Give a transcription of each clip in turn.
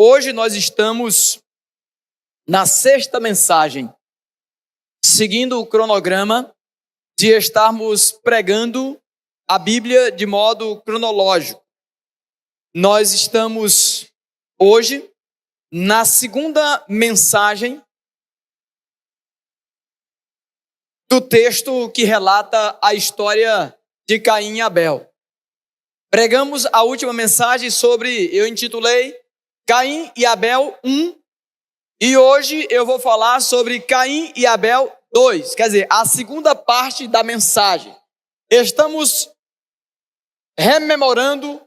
Hoje nós estamos na sexta mensagem, seguindo o cronograma de estarmos pregando a Bíblia de modo cronológico. Nós estamos hoje na segunda mensagem do texto que relata a história de Caim e Abel. Pregamos a última mensagem eu intitulei Caim e Abel 1, e hoje eu vou falar sobre Caim e Abel 2, quer dizer, a segunda parte da mensagem. Estamos rememorando,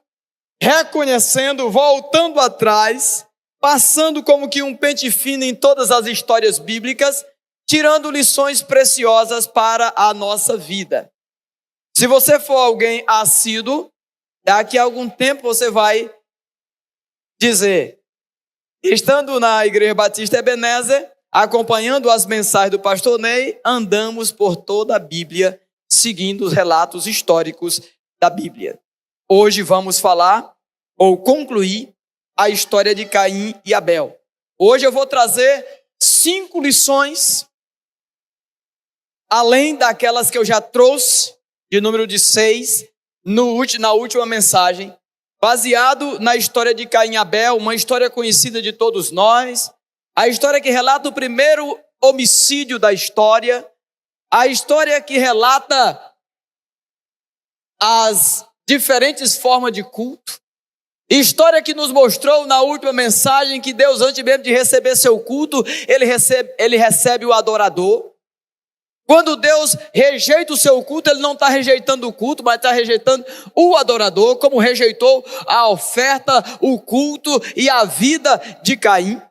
reconhecendo, voltando atrás, passando como que um pente fino em todas as histórias bíblicas, tirando lições preciosas para a nossa vida. Se você for alguém assíduo, daqui a algum tempo você vai dizer, estando na Igreja Batista Ebenezer, acompanhando as mensagens do pastor Ney, andamos por toda a Bíblia, seguindo os relatos históricos da Bíblia. Hoje vamos falar, ou concluir, a história de Caim e Abel. Hoje eu vou trazer 5 lições, além daquelas que eu já trouxe, de número de 6, na última mensagem, baseado na história de Caim e Abel, uma história conhecida de todos nós, a história que relata o primeiro homicídio da história, a história que relata as diferentes formas de culto, história que nos mostrou na última mensagem que Deus, antes mesmo de receber seu culto, ele recebe o adorador. Quando Deus rejeita o seu culto, Ele não está rejeitando o culto, mas está rejeitando o adorador, como rejeitou a oferta, o culto e a vida de Caim.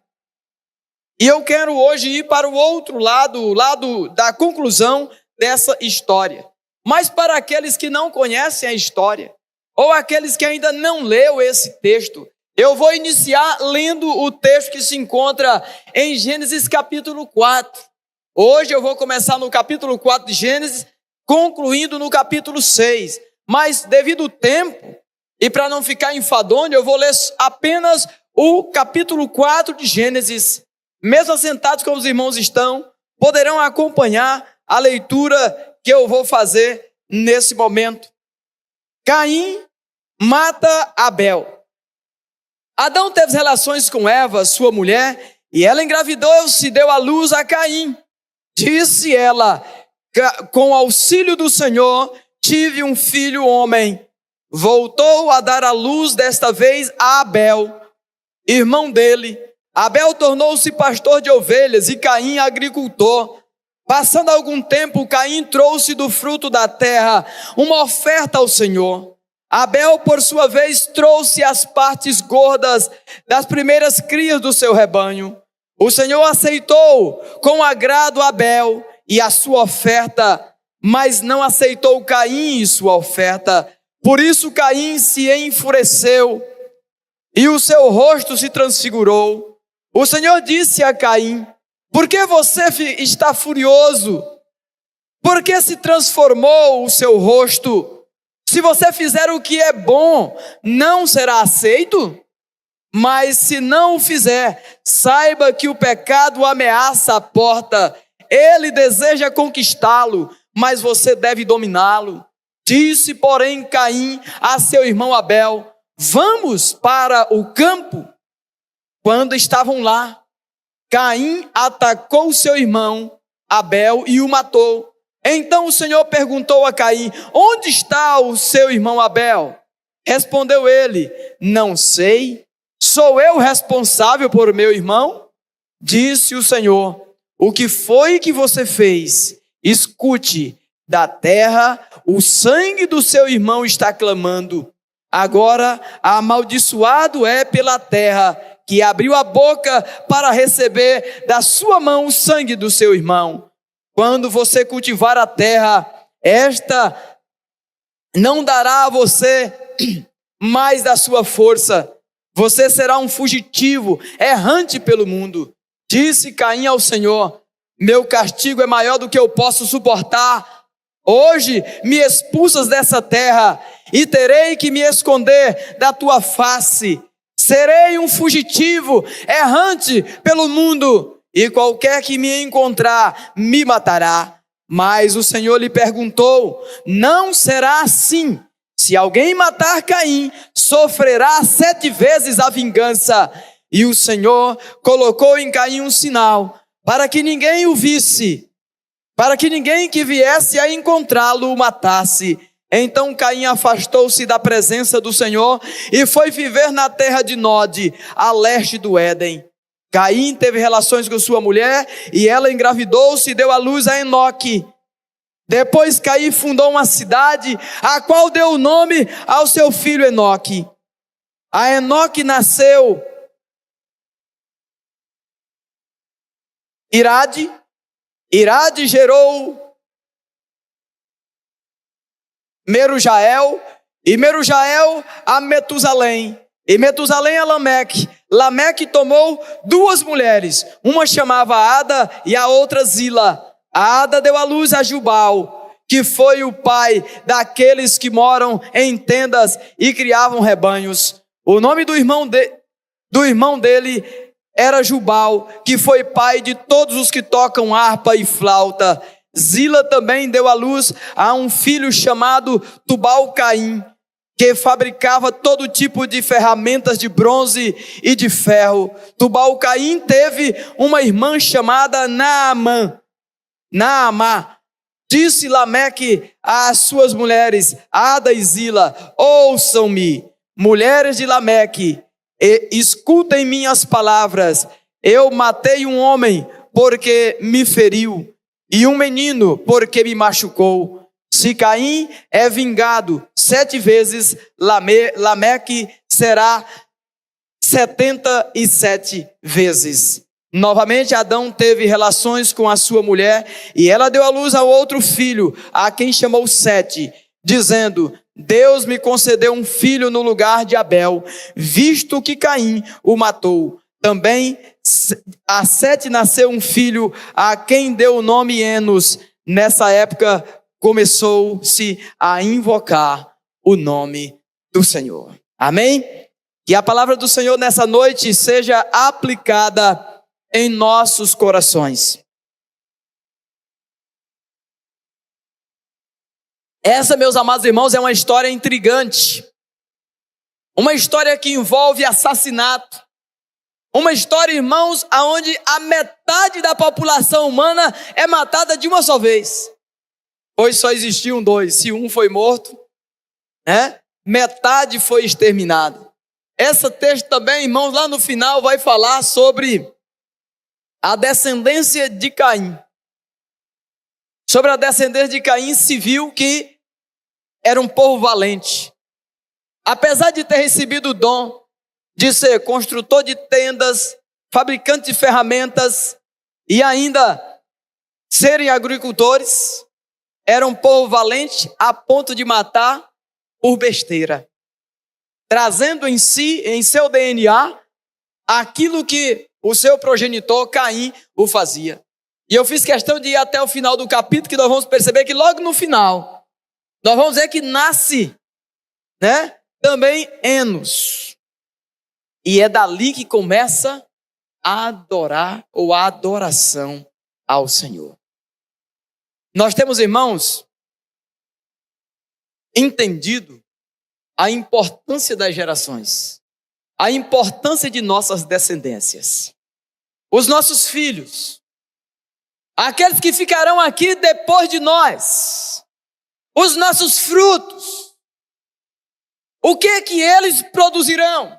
E eu quero hoje ir para o outro lado, o lado da conclusão dessa história. Mas para aqueles que não conhecem a história, ou aqueles que ainda não leu esse texto, eu vou iniciar lendo o texto que se encontra em Gênesis capítulo 4. Hoje eu vou começar no capítulo 4 de Gênesis, concluindo no capítulo 6. Mas devido ao tempo, e para não ficar enfadonho, eu vou ler apenas o capítulo 4 de Gênesis. Mesmo assentados como os irmãos estão, poderão acompanhar a leitura que eu vou fazer nesse momento. Caim mata Abel. Adão teve relações com Eva, sua mulher, e ela engravidou e se deu à luz a Caim. Disse ela, com auxílio do Senhor, tive um filho homem. Voltou a dar à luz desta vez a Abel, irmão dele. Abel tornou-se pastor de ovelhas e Caim agricultor. Passando algum tempo, Caim trouxe do fruto da terra uma oferta ao Senhor. Abel, por sua vez, trouxe as partes gordas das primeiras crias do seu rebanho. O Senhor aceitou com agrado Abel e a sua oferta, mas não aceitou Caim e sua oferta. Por isso Caim se enfureceu e o seu rosto se transfigurou. O Senhor disse a Caim, por que você está furioso? Por que se transformou o seu rosto? Se você fizer o que é bom, não será aceito? Mas se não o fizer, saiba que o pecado ameaça a porta. Ele deseja conquistá-lo, mas você deve dominá-lo. Disse, porém, Caim a seu irmão Abel, vamos para o campo. Quando estavam lá, Caim atacou seu irmão Abel e o matou. Então o Senhor perguntou a Caim, onde está o seu irmão Abel? Respondeu ele, não sei. Sou eu responsável por meu irmão? Disse o Senhor, o que foi que você fez? Escute, da terra o sangue do seu irmão está clamando. Agora amaldiçoado é pela terra, que abriu a boca para receber da sua mão o sangue do seu irmão. Quando você cultivar a terra, esta não dará a você mais da sua força. Você será um fugitivo, errante pelo mundo. Disse Caim ao Senhor, meu castigo é maior do que eu posso suportar. Hoje me expulsas dessa terra e terei que me esconder da tua face. Serei um fugitivo, errante pelo mundo, e qualquer que me encontrar me matará. Mas o Senhor lhe perguntou: não será assim. Se alguém matar Caim, sofrerá 7 vezes a vingança. E o Senhor colocou em Caim um sinal, para que ninguém o visse, para que ninguém que viesse a encontrá-lo o matasse. Então Caim afastou-se da presença do Senhor e foi viver na terra de Nod, a leste do Éden. Caim teve relações com sua mulher e ela engravidou-se e deu à luz a Enoque. Depois Caim fundou uma cidade, a qual deu o nome ao seu filho Enoque. A Enoque nasceu Irade. Irade gerou Merujael, e Merujael a Metusalém, e Metusalém a Lameque. Lameque tomou 2 mulheres, uma chamava Ada e a outra Zila. A Ada deu à luz a Jubal, que foi o pai daqueles que moram em tendas e criavam rebanhos. O nome do irmão dele era Jubal, que foi pai de todos os que tocam harpa e flauta. Zila também deu à luz a um filho chamado Tubal-Caim, que fabricava todo tipo de ferramentas de bronze e de ferro. Tubal-Caim teve uma irmã chamada Naamá. Disse Lameque às suas mulheres, Ada e Zila: ouçam-me, mulheres de Lameque, e escutem minhas palavras. Eu matei um homem porque me feriu, e um menino porque me machucou. Se Caim é vingado 7 vezes, Lameque será 77 vezes. Novamente Adão teve relações com a sua mulher, e ela deu à luz a outro filho, a quem chamou Sete, dizendo: Deus me concedeu um filho no lugar de Abel, visto que Caim o matou. Também a Sete nasceu um filho, a quem deu o nome Enos. Nessa época começou-se a invocar o nome do Senhor. Amém? Que a palavra do Senhor nessa noite seja aplicada em nossos corações. Essa, meus amados irmãos, é uma história intrigante. Uma história que envolve assassinato. Uma história, irmãos, onde a metade da população humana é matada de uma só vez. Pois só existiam 2. Se um foi morto, metade foi exterminada. Esse texto também, irmãos, lá no final vai falar sobre a descendência de Caim. Sobre a descendência de Caim se viu que era um povo valente. Apesar de ter recebido o dom de ser construtor de tendas, fabricante de ferramentas e ainda serem agricultores, era um povo valente a ponto de matar por besteira, trazendo em si, em seu DNA, aquilo que o seu progenitor Caim o fazia. E eu fiz questão de ir até o final do capítulo, que nós vamos perceber que logo no final, nós vamos ver que nasce, também Enos. E é dali que começa a adorar, ou a adoração ao Senhor. Nós temos, irmãos, entendido a importância das gerações, a importância de nossas descendências, os nossos filhos, aqueles que ficarão aqui depois de nós, os nossos frutos, o que que eles produzirão?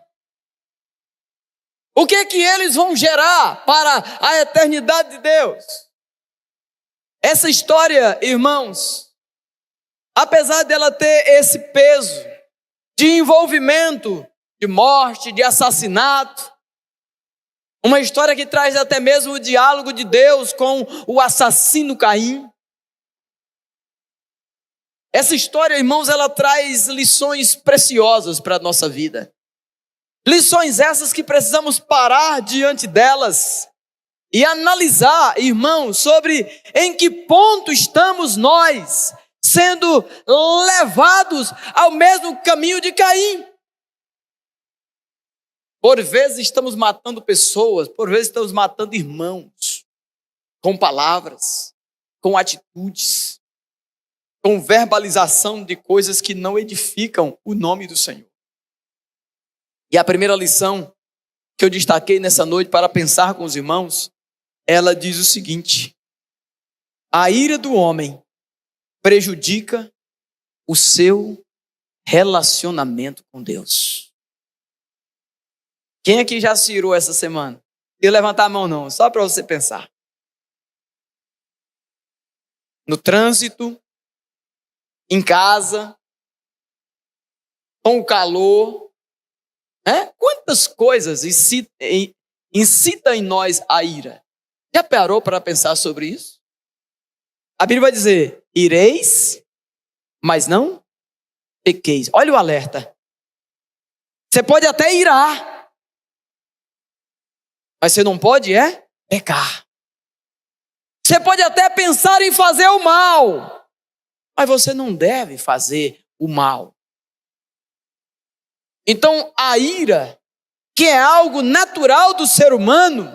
O que que eles vão gerar para a eternidade de Deus? Essa história, irmãos, apesar dela ter esse peso de envolvimento, de morte, de assassinato, uma história que traz até mesmo o diálogo de Deus com o assassino Caim. Essa história, irmãos, ela traz lições preciosas para a nossa vida. Lições essas que precisamos parar diante delas e analisar, irmãos, sobre em que ponto estamos nós sendo levados ao mesmo caminho de Caim. Por vezes estamos matando pessoas, por vezes estamos matando irmãos, com palavras, com atitudes, com verbalização de coisas que não edificam o nome do Senhor. E a primeira lição que eu destaquei nessa noite para pensar com os irmãos, ela diz o seguinte: a ira do homem prejudica o seu relacionamento com Deus. Quem aqui já se irou essa semana? Não levantar a mão não, só para você pensar. No trânsito, em casa, com o calor, quantas coisas incita em nós a ira? Já parou para pensar sobre isso? A Bíblia vai dizer: ireis, mas não pequeis. Olha o alerta. Você pode até irar, mas você não pode pecar. Você pode até pensar em fazer o mal, mas você não deve fazer o mal. Então a ira, que é algo natural do ser humano,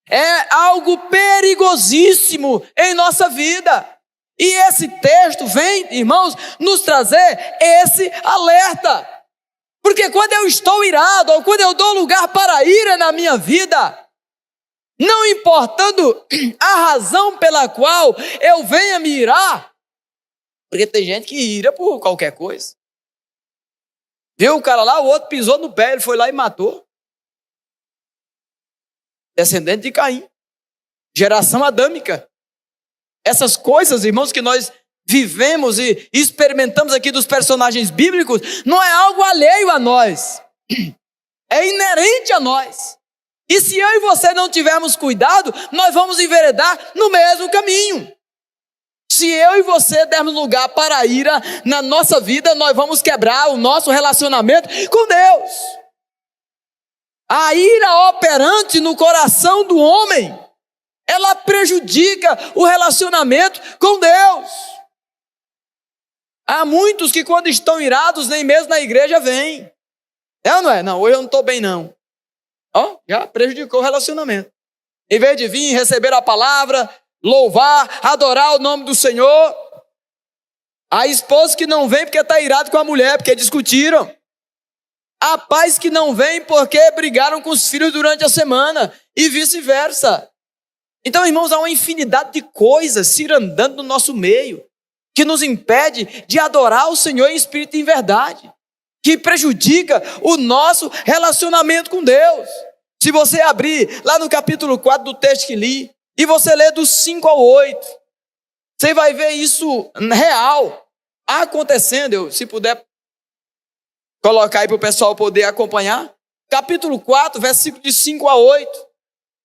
é algo perigosíssimo em nossa vida. E esse texto vem, irmãos, nos trazer esse alerta. Porque quando eu estou irado, ou quando eu dou lugar para a ira na minha vida, não importando a razão pela qual eu venha me irar, porque tem gente que ira por qualquer coisa. Viu o cara lá, o outro pisou no pé, ele foi lá e matou. Descendente de Caim, geração adâmica. Essas coisas, irmãos, que nós vivemos e experimentamos aqui dos personagens bíblicos, não é algo alheio a nós, é inerente a nós. E se eu e você não tivermos cuidado, nós vamos enveredar no mesmo caminho. Se eu e você dermos lugar para a ira na nossa vida, nós vamos quebrar o nosso relacionamento com Deus. A ira operante no coração do homem, ela prejudica o relacionamento com Deus. Há muitos que quando estão irados, nem mesmo na igreja vêm. É ou não é? Não, hoje eu não estou bem não. Já prejudicou o relacionamento. Em vez de vir receber a palavra, louvar, adorar o nome do Senhor, há esposo que não vem porque está irado com a mulher, porque discutiram. Há pais que não vêm porque brigaram com os filhos durante a semana e vice-versa. Então, irmãos, há uma infinidade de coisas cirandando no nosso meio que nos impede de adorar o Senhor em espírito e em verdade, que prejudica o nosso relacionamento com Deus. Se você abrir lá no capítulo 4 do texto que li, e você ler do 5 ao 8, você vai ver isso real, acontecendo. Se puder colocar aí para o pessoal poder acompanhar. Capítulo 4, versículo de 5 a 8.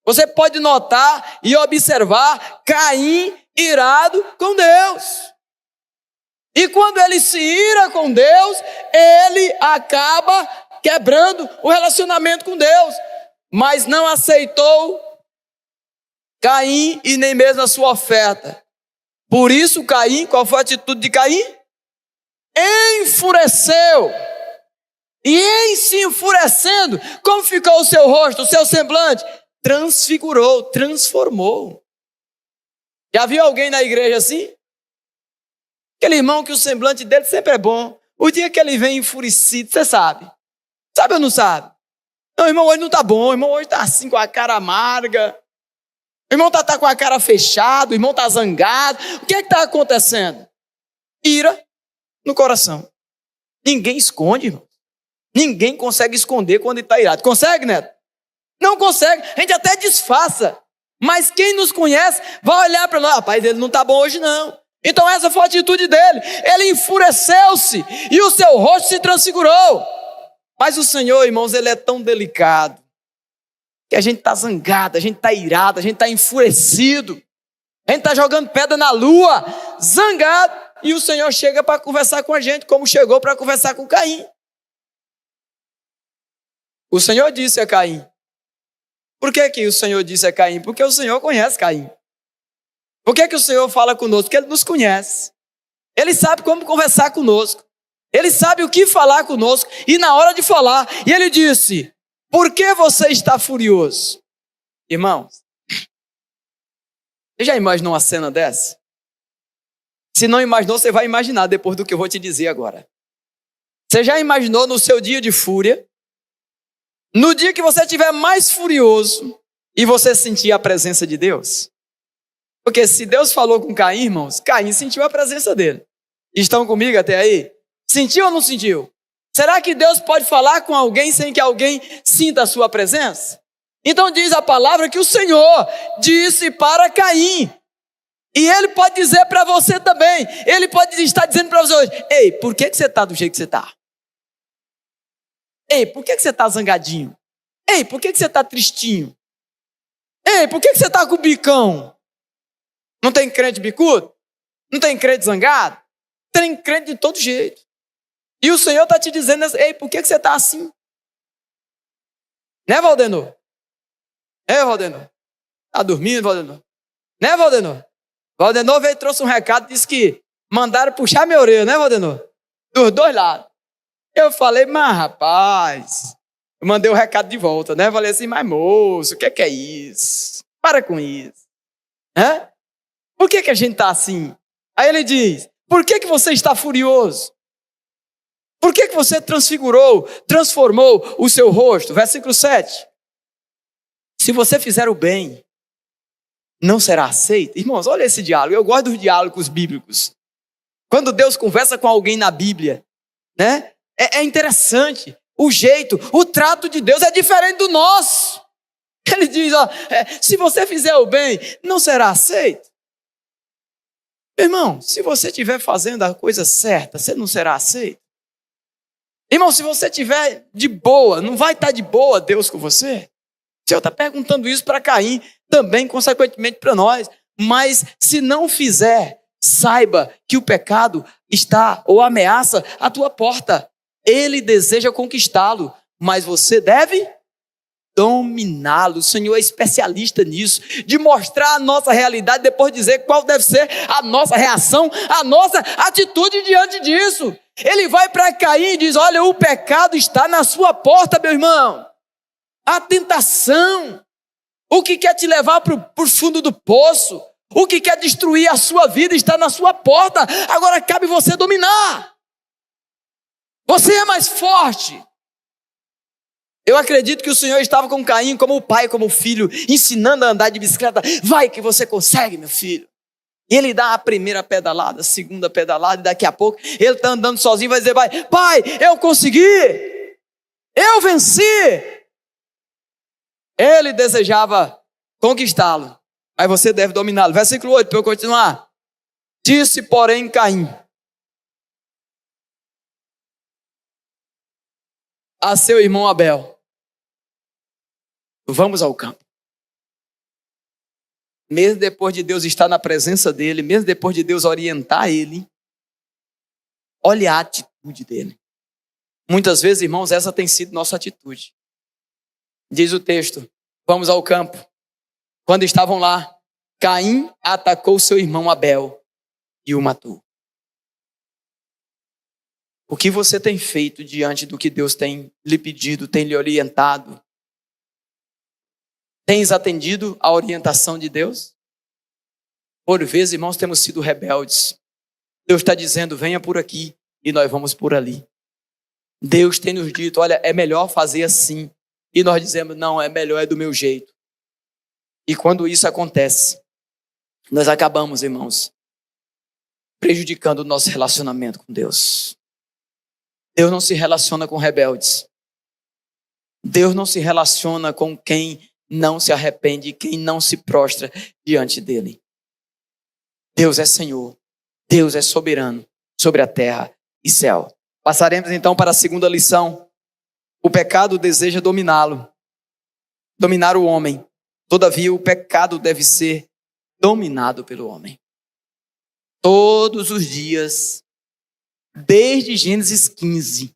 Você pode notar e observar Caim irado com Deus. E quando ele se ira com Deus, ele acaba quebrando o relacionamento com Deus. Mas não aceitou Caim e nem mesmo a sua oferta. Por isso Caim, qual foi a atitude de Caim? Enfureceu. E em se enfurecendo, como ficou o seu rosto, o seu semblante? Transfigurou, transformou. Já viu alguém na igreja assim? Aquele irmão que o semblante dele sempre é bom. O dia que ele vem enfurecido, você sabe. Sabe ou não sabe? Não, o irmão hoje não está bom, o irmão hoje está assim com a cara amarga. O irmão está com a cara fechada, o irmão está zangado. O que é que está acontecendo? Ira no coração. Ninguém esconde, irmão. Ninguém consegue esconder quando ele está irado. Consegue, Neto? Não consegue. A gente até disfarça. Mas quem nos conhece vai olhar para nós. Rapaz, ele não está bom hoje não. Então essa foi a atitude dele. Ele enfureceu-se e o seu rosto se transfigurou. Mas o Senhor, irmãos, ele é tão delicado que a gente está zangado, a gente está irado, a gente está enfurecido. A gente está jogando pedra na lua, zangado. E o Senhor chega para conversar com a gente, como chegou para conversar com Caim. O Senhor disse a Caim. Por que o Senhor disse a Caim? Porque o Senhor conhece Caim. Por que o Senhor fala conosco? Porque Ele nos conhece. Ele sabe como conversar conosco. Ele sabe o que falar conosco. E na hora de falar, e Ele disse: Por que você está furioso? Irmãos, você já imaginou uma cena dessa? Se não imaginou, você vai imaginar depois do que eu vou te dizer agora. Você já imaginou no seu dia de fúria, no dia que você estiver mais furioso e você sentir a presença de Deus? Porque se Deus falou com Caim, irmãos, Caim sentiu a presença dele. Estão comigo até aí? Sentiu ou não sentiu? Será que Deus pode falar com alguém sem que alguém sinta a sua presença? Então diz a palavra que o Senhor disse para Caim. E Ele pode dizer para você também. Ele pode estar dizendo para você hoje: ei, por que você está do jeito que você está? Ei, por que você está zangadinho? Ei, por que você está tristinho? Ei, por que você está com o bicão? Não tem crente bicudo? Não tem crente zangado? Tem crente de todo jeito. E o Senhor está te dizendo: ei, por que você está assim? Né, Valdenor? Valdenor? Está dormindo, Valdenor? Né, Valdenor? Valdenor veio e trouxe um recado, disse que mandaram puxar minha orelha, né, Valdenor? Dos dois lados. Eu falei: mas rapaz, eu mandei o recado de volta, né? Falei assim: mas moço, o que é isso? Para com isso. Né? Por que a gente está assim? Aí ele diz: por que você está furioso? Por que você transformou o seu rosto? Versículo 7. Se você fizer o bem, não será aceito. Irmãos, olha esse diálogo. Eu gosto dos diálogos bíblicos. Quando Deus conversa com alguém na Bíblia, né? É interessante. O jeito, o trato de Deus é diferente do nosso. Ele diz: se você fizer o bem, não será aceito. Irmão, se você estiver fazendo a coisa certa, você não será aceito. Irmão, se você estiver de boa, não vai estar de boa Deus com você? O Senhor está perguntando isso para Caim, também consequentemente para nós. Mas se não fizer, saiba que o pecado está ou ameaça a tua porta. Ele deseja conquistá-lo, mas você deve dominá-lo. O Senhor é especialista nisso, de mostrar a nossa realidade, depois dizer qual deve ser a nossa reação, a nossa atitude diante disso. Ele vai para Caim e diz: olha, o pecado está na sua porta, meu irmão. A tentação, o que quer te levar para o fundo do poço, o que quer destruir a sua vida está na sua porta. Agora cabe você dominar. Você é mais forte. Eu acredito que o Senhor estava com Caim como o pai, como o filho, ensinando a andar de bicicleta. Vai que você consegue, meu filho. E ele dá a primeira pedalada, a segunda pedalada, e daqui a pouco ele está andando sozinho, vai dizer: pai, eu consegui, eu venci. Ele desejava conquistá-lo, mas você deve dominá-lo. Versículo 8, para eu continuar. Disse, porém, Caim a seu irmão Abel: vamos ao campo. Mesmo depois de Deus estar na presença dele, mesmo depois de Deus orientar ele, olha a atitude dele. Muitas vezes, irmãos, essa tem sido nossa atitude. Diz o texto: vamos ao campo. Quando estavam lá, Caim atacou seu irmão Abel e o matou. O que você tem feito diante do que Deus tem lhe pedido, tem lhe orientado? Tens atendido a orientação de Deus? Por vezes, irmãos, temos sido rebeldes. Deus está dizendo: venha por aqui, e nós vamos por ali. Deus tem nos dito: olha, é melhor fazer assim. E nós dizemos: não, é melhor, é do meu jeito. E quando isso acontece, nós acabamos, irmãos, prejudicando o nosso relacionamento com Deus. Deus não se relaciona com rebeldes. Deus não se relaciona com quem não se arrepende, quem não se prostra diante dele. Deus é Senhor. Deus é soberano sobre a terra e céu. Passaremos então para a segunda lição. O pecado deseja dominá-lo, dominar o homem. Todavia, o pecado deve ser dominado pelo homem. Todos os dias, desde Gênesis 15.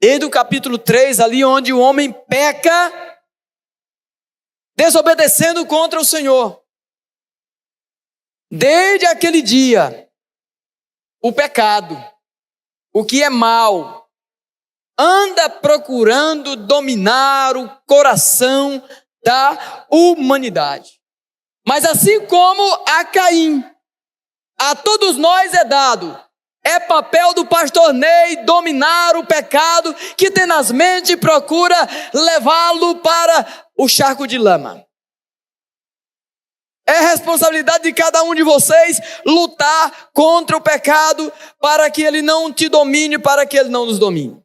Desde o capítulo 3, ali onde o homem peca, desobedecendo contra o Senhor. Desde aquele dia, o pecado, o que é mal, anda procurando dominar o coração da humanidade. Mas assim como a Caim, a todos nós é dado, é papel do pastor Ney dominar o pecado que tenazmente procura levá-lo para o charco de lama. É responsabilidade de cada um de vocês lutar contra o pecado para que ele não te domine, para que ele não nos domine.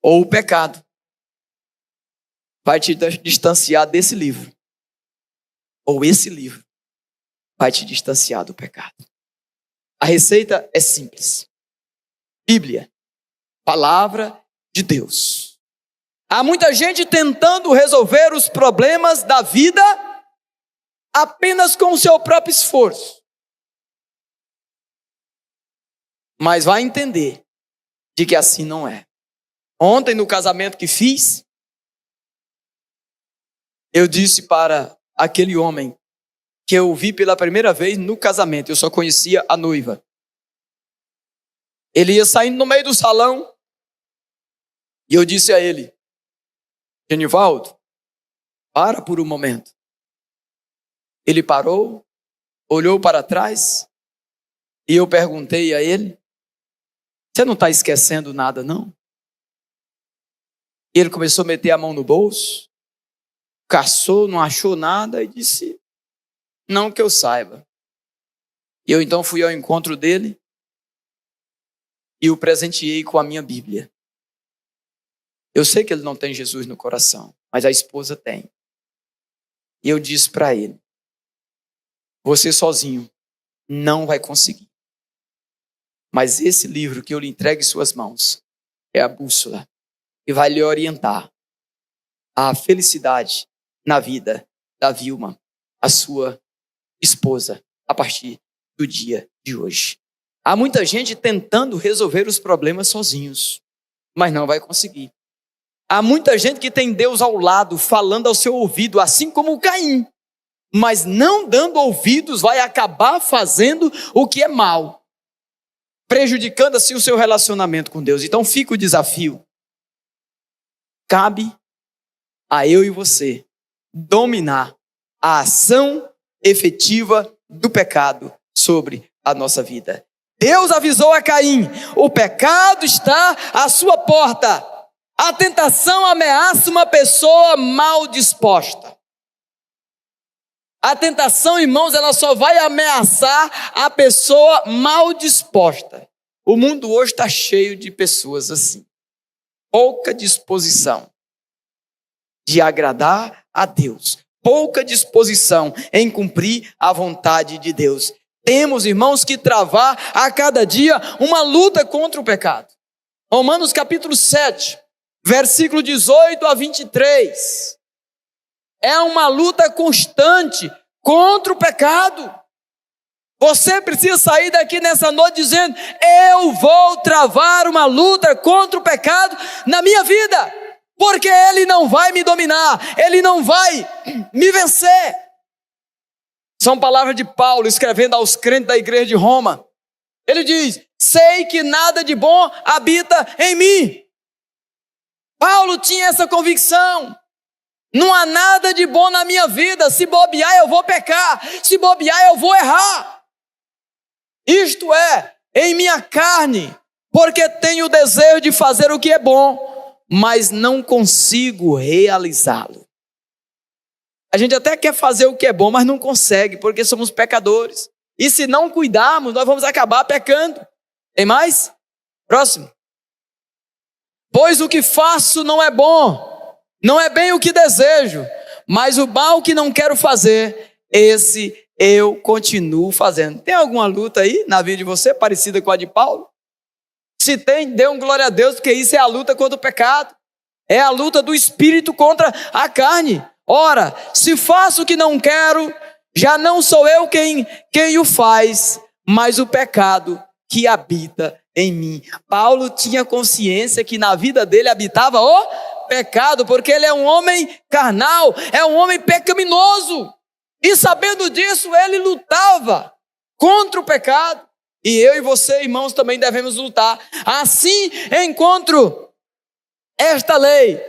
Ou o pecado vai te distanciar desse livro. Ou esse livro vai te distanciar do pecado. A receita é simples. Bíblia, palavra de Deus. Há muita gente tentando resolver os problemas da vida apenas com o seu próprio esforço. Mas vai entender de que assim não é. Ontem, no casamento que fiz, eu disse para aquele homem que eu vi pela primeira vez no casamento, eu só conhecia a noiva. Ele ia saindo no meio do salão e eu disse a ele: Genivaldo, para por um momento. Ele parou, olhou para trás e eu perguntei a ele: você não está esquecendo nada, não? E ele começou a meter a mão no bolso, caçou, não achou nada e disse: não que eu saiba. E eu então fui ao encontro dele e o presenteei com a minha Bíblia. Eu sei que ele não tem Jesus no coração, mas a esposa tem. E eu disse para ele: você sozinho não vai conseguir. Mas esse livro que eu lhe entrego em suas mãos é a bússola que vai lhe orientar à felicidade na vida da Vilma, a sua esposa, a partir do dia de hoje. Há muita gente tentando resolver os problemas sozinhos, mas não vai conseguir. Há muita gente que tem Deus ao lado, falando ao seu ouvido, assim como o Caim, mas não dando ouvidos, vai acabar fazendo o que é mal, prejudicando assim o seu relacionamento com Deus. Então fica o desafio. Cabe a eu e você dominar a ação efetiva do pecado sobre a nossa vida. Deus avisou a Caim: o pecado está à sua porta. A tentação ameaça uma pessoa mal disposta. A tentação, irmãos, ela só vai ameaçar a pessoa mal disposta. O mundo hoje está cheio de pessoas assim. Pouca disposição de agradar a Deus. Pouca disposição em cumprir a vontade de Deus. Temos, irmãos, que travar a cada dia uma luta contra o pecado. Romanos capítulo 7. Versículo 18 a 23. É uma luta constante contra o pecado. Você precisa sair daqui nessa noite dizendo: eu vou travar uma luta contra o pecado na minha vida, porque ele não vai me dominar, ele não vai me vencer. São palavras de Paulo escrevendo aos crentes da igreja de Roma. Ele diz: sei que nada de bom habita em mim. Paulo tinha essa convicção. Não há nada de bom na minha vida. Se bobear, eu vou pecar. Se bobear, eu vou errar. Isto é, em minha carne, porque tenho o desejo de fazer o que é bom, mas não consigo realizá-lo. A gente até quer fazer o que é bom, mas não consegue, porque somos pecadores. E se não cuidarmos, nós vamos acabar pecando. Tem mais? Próximo. Pois o que faço não é bom, não é bem o que desejo, mas o mal que não quero fazer, esse eu continuo fazendo. Tem alguma luta aí na vida de você parecida com a de Paulo? Se tem, dê um glória a Deus, porque isso é a luta contra o pecado. É a luta do espírito contra a carne. Ora, se faço o que não quero, já não sou eu quem o faz, mas o pecado que habita em mim. Paulo tinha consciência que na vida dele habitava o pecado, porque ele é um homem carnal, é um homem pecaminoso. E sabendo disso, ele lutava contra o pecado. E eu e você, irmãos, também devemos lutar. Assim encontro esta lei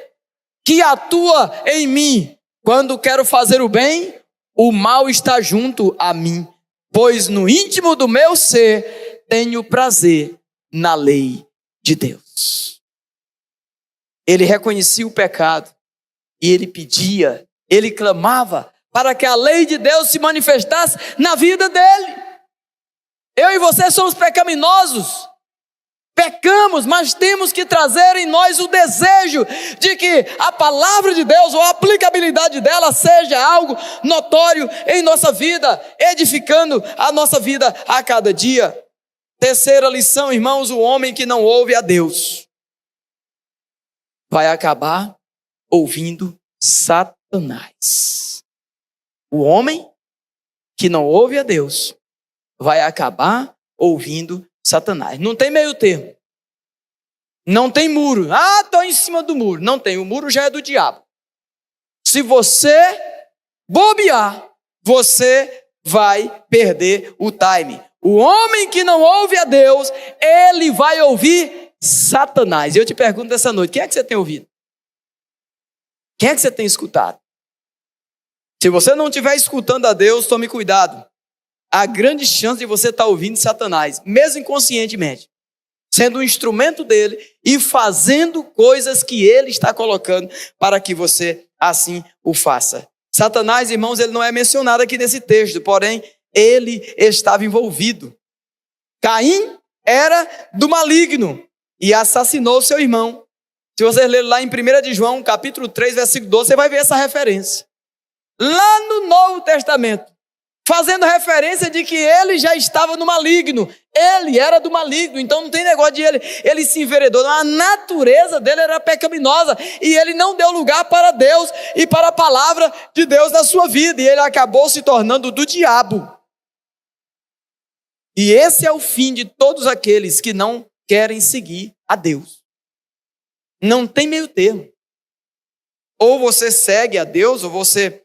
que atua em mim. Quando quero fazer o bem, o mal está junto a mim. Pois no íntimo do meu ser tenho prazer na lei de Deus. Ele reconhecia o pecado e ele pedia, ele clamava para que a lei de Deus se manifestasse na vida dele. Eu e você somos pecaminosos, pecamos, mas temos que trazer em nós o desejo de que a palavra de Deus ou a aplicabilidade dela seja algo notório em nossa vida, edificando a nossa vida a cada dia. Terceira lição, irmãos, o homem que não ouve a Deus vai acabar ouvindo Satanás. O homem que não ouve a Deus vai acabar ouvindo Satanás. Não tem meio termo. Não tem muro. Ah, estou em cima do muro. Não tem. O muro já é do diabo. Se você bobear, você vai perder o time. O homem que não ouve a Deus, ele vai ouvir Satanás. E eu te pergunto essa noite, quem é que você tem ouvido? Quem é que você tem escutado? Se você não estiver escutando a Deus, tome cuidado. Há grande chance de você estar ouvindo Satanás, mesmo inconscientemente, sendo um instrumento dele e fazendo coisas que ele está colocando para que você assim o faça. Satanás, irmãos, ele não é mencionado aqui nesse texto, porém, ele estava envolvido. Caim era do maligno e assassinou seu irmão. Se você ler lá em 1 de João, capítulo 3, versículo 12, você vai ver essa referência. Lá no Novo Testamento, fazendo referência de que ele já estava no maligno. Ele era do maligno, então não tem negócio de ele se enveredou. A natureza dele era pecaminosa e ele não deu lugar para Deus e para a palavra de Deus na sua vida. E ele acabou se tornando do diabo. E esse é o fim de todos aqueles que não querem seguir a Deus. Não tem meio termo. Ou você segue a Deus, ou você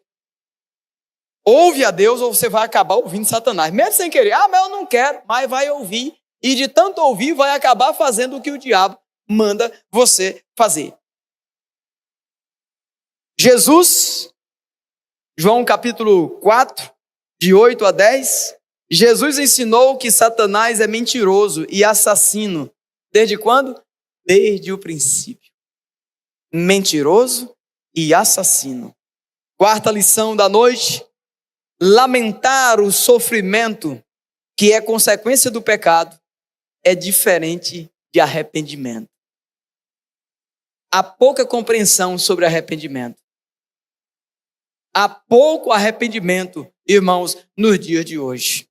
ouve a Deus, ou você vai acabar ouvindo Satanás. Mesmo sem querer. Ah, mas eu não quero. Mas vai ouvir. E de tanto ouvir, vai acabar fazendo o que o diabo manda você fazer. Jesus, João capítulo 4, de 8 a 10, Jesus ensinou que Satanás é mentiroso e assassino. Desde quando? Desde o princípio. Mentiroso e assassino. Quarta lição da noite: lamentar o sofrimento que é consequência do pecado é diferente de arrependimento. Há pouca compreensão sobre arrependimento. Há pouco arrependimento, irmãos, nos dias de hoje.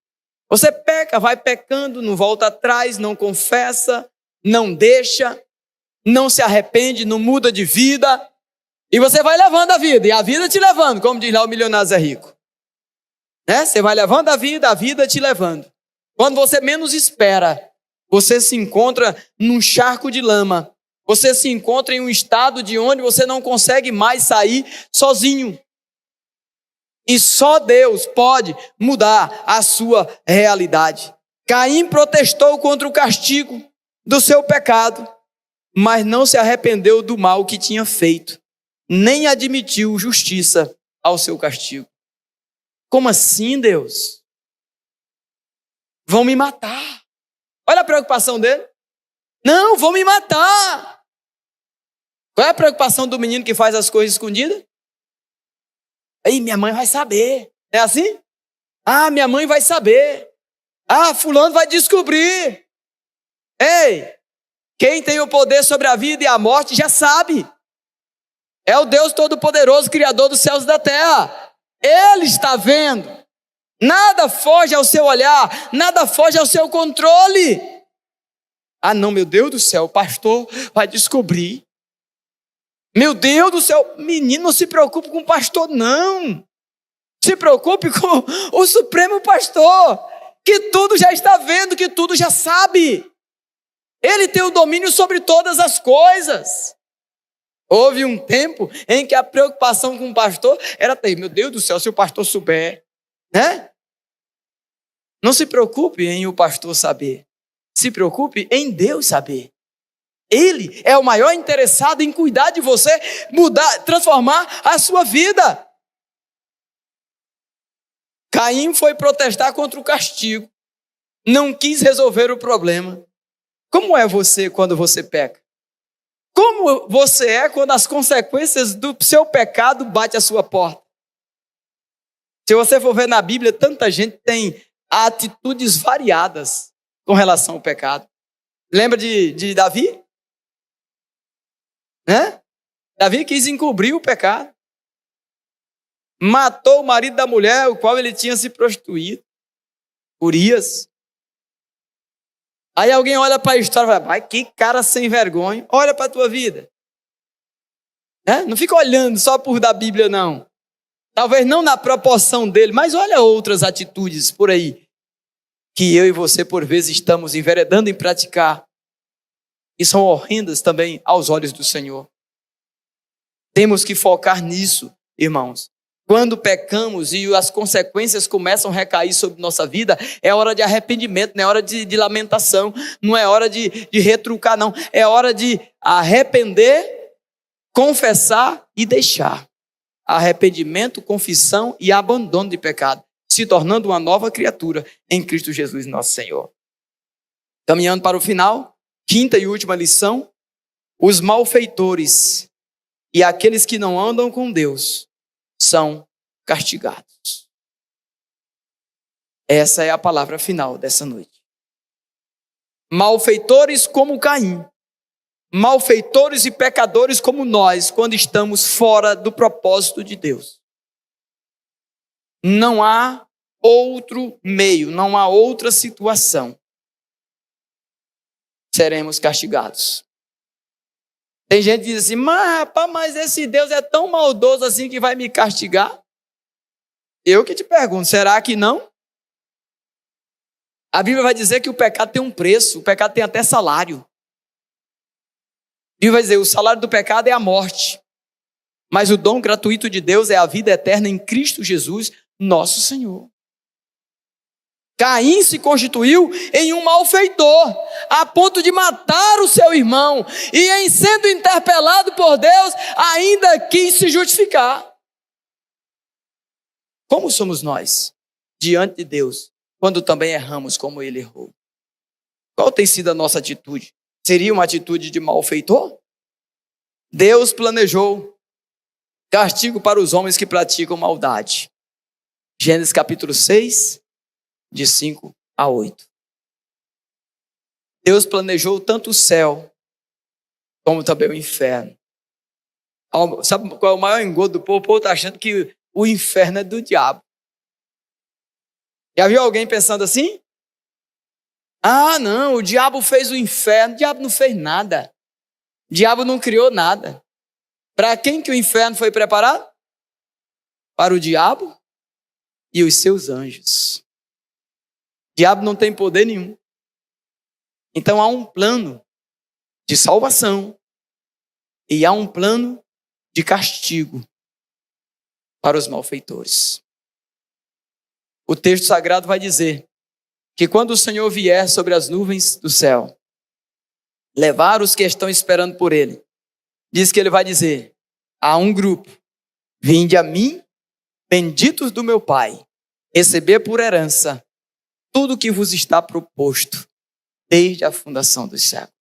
Você peca, vai pecando, não volta atrás, não confessa, não deixa, não se arrepende, não muda de vida. E você vai levando a vida, e a vida te levando, como diz lá o Milionário Zé Rico. Você vai levando a vida te levando. Quando você menos espera, você se encontra num charco de lama. Você se encontra em um estado de onde você não consegue mais sair sozinho. E só Deus pode mudar a sua realidade. Caim protestou contra o castigo do seu pecado, mas não se arrependeu do mal que tinha feito, nem admitiu justiça ao seu castigo. Como assim, Deus? Vão me matar. Olha a preocupação dele. Não, vão me matar. Qual é a preocupação do menino que faz as coisas escondidas? Aí minha mãe vai saber. É assim? Ah, minha mãe vai saber. Ah, fulano vai descobrir. Ei, quem tem o poder sobre a vida e a morte já sabe. É o Deus Todo-Poderoso, Criador dos céus e da terra. Ele está vendo. Nada foge ao seu olhar, nada foge ao seu controle. Ah não, meu Deus do céu, o pastor vai descobrir. Meu Deus do céu, menino, não se preocupe com o pastor, não. Se preocupe com o Supremo Pastor, que tudo já está vendo, que tudo já sabe. Ele tem o domínio sobre todas as coisas. Houve um tempo em que a preocupação com o pastor era ter, meu Deus do céu, se o pastor souber, né? Não se preocupe em o pastor saber. Se preocupe em Deus saber. Ele é o maior interessado em cuidar de você, mudar, transformar a sua vida. Caim foi protestar contra o castigo. Não quis resolver o problema. Como é você quando você peca? Como você é quando as consequências do seu pecado batem à sua porta? Se você for ver na Bíblia, tanta gente tem atitudes variadas com relação ao pecado. Lembra de Davi? Né? Davi quis encobrir o pecado. Matou o marido da mulher, o qual ele tinha se prostituído. Urias. Aí alguém olha para a história e fala, vai, que cara sem vergonha. Olha para a tua vida. Não fica olhando só por da Bíblia, não. Talvez não na proporção dele, mas olha outras atitudes por aí. Que eu e você, por vezes, estamos enveredando em praticar. E são horrendas também aos olhos do Senhor. Temos que focar nisso, irmãos. Quando pecamos e as consequências começam a recair sobre nossa vida, é hora de arrependimento, não é hora de lamentação, não é hora de retrucar, não. É hora de arrepender, confessar e deixar. Arrependimento, confissão e abandono de pecado, se tornando uma nova criatura em Cristo Jesus, nosso Senhor. Caminhando para o final, quinta e última lição: os malfeitores e aqueles que não andam com Deus são castigados. Essa é a palavra final dessa noite. Malfeitores como Caim, malfeitores e pecadores como nós, quando estamos fora do propósito de Deus. Não há outro meio, não há outra situação. Seremos castigados. Tem gente que diz assim, mas esse Deus é tão maldoso assim que vai me castigar? Eu que te pergunto, será que não? A Bíblia vai dizer que o pecado tem um preço, o pecado tem até salário. A Bíblia vai dizer, o salário do pecado é a morte, mas o dom gratuito de Deus é a vida eterna em Cristo Jesus, nosso Senhor. Caim se constituiu em um malfeitor, a ponto de matar o seu irmão, e em sendo interpelado por Deus, ainda quis se justificar. Como somos nós, diante de Deus, quando também erramos como ele errou? Qual tem sido a nossa atitude? Seria uma atitude de malfeitor? Deus planejou castigo para os homens que praticam maldade. Gênesis capítulo 6, de 5 a 8. Deus planejou tanto o céu, como também o inferno. Sabe qual é o maior engodo do povo? O povo está achando que o inferno é do diabo. Já viu alguém pensando assim? Ah, não, o diabo fez o inferno. O diabo não fez nada. O diabo não criou nada. Para quem que o inferno foi preparado? Para o diabo e os seus anjos. O diabo não tem poder nenhum. Então há um plano de salvação e há um plano de castigo para os malfeitores. O texto sagrado vai dizer que quando o Senhor vier sobre as nuvens do céu, levar os que estão esperando por ele, diz que ele vai dizer a um grupo: vinde a mim, benditos do meu Pai, receber por herança tudo que vos está proposto desde a fundação dos séculos.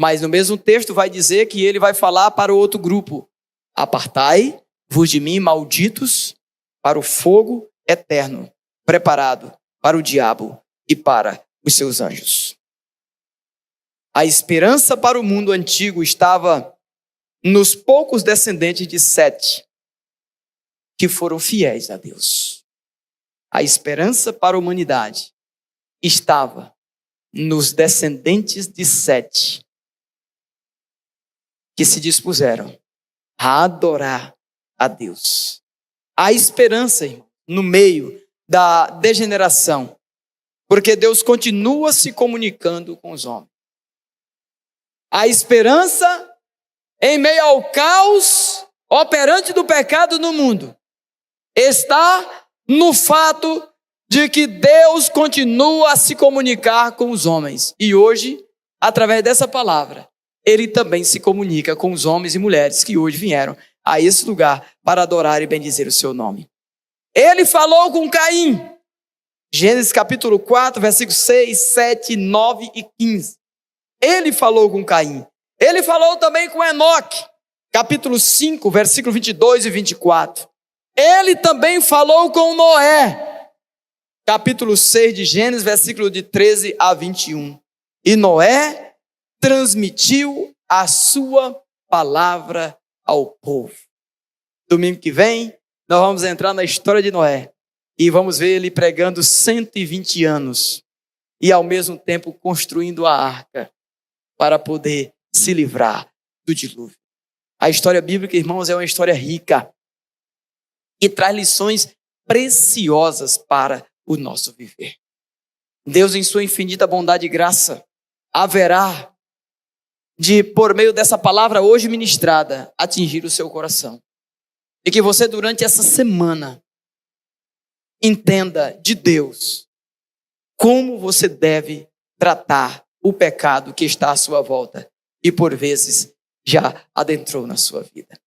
Mas no mesmo texto vai dizer que ele vai falar para o outro grupo: apartai-vos de mim, malditos, para o fogo eterno, preparado para o diabo e para os seus anjos. A esperança para o mundo antigo estava nos poucos descendentes de Sete que foram fiéis a Deus. A esperança para a humanidade estava nos descendentes de Sete que se dispuseram a adorar a Deus. A esperança, irmão, no meio da degeneração, porque Deus continua se comunicando com os homens. A esperança em meio ao caos operante do pecado no mundo está no fato de que Deus continua a se comunicar com os homens. E hoje, através dessa palavra, Ele também se comunica com os homens e mulheres que hoje vieram a esse lugar para adorar e bendizer o seu nome. Ele falou com Caim. Gênesis capítulo 4, versículos 6, 7, 9 e 15. Ele falou com Caim. Ele falou também com Enoque. Capítulo 5, versículo 22 e 24. Ele também falou com Noé. Capítulo 6 de Gênesis, versículo de 13 a 21. E Noé transmitiu a sua palavra ao povo. Domingo que vem, nós vamos entrar na história de Noé. E vamos ver ele pregando 120 anos. E ao mesmo tempo construindo a arca para poder se livrar do dilúvio. A história bíblica, irmãos, é uma história rica. E traz lições preciosas para o nosso viver. Deus, em sua infinita bondade e graça, haverá de, por meio dessa palavra hoje ministrada, atingir o seu coração. E que você, durante essa semana, entenda de Deus como você deve tratar o pecado que está à sua volta e, por vezes, já adentrou na sua vida.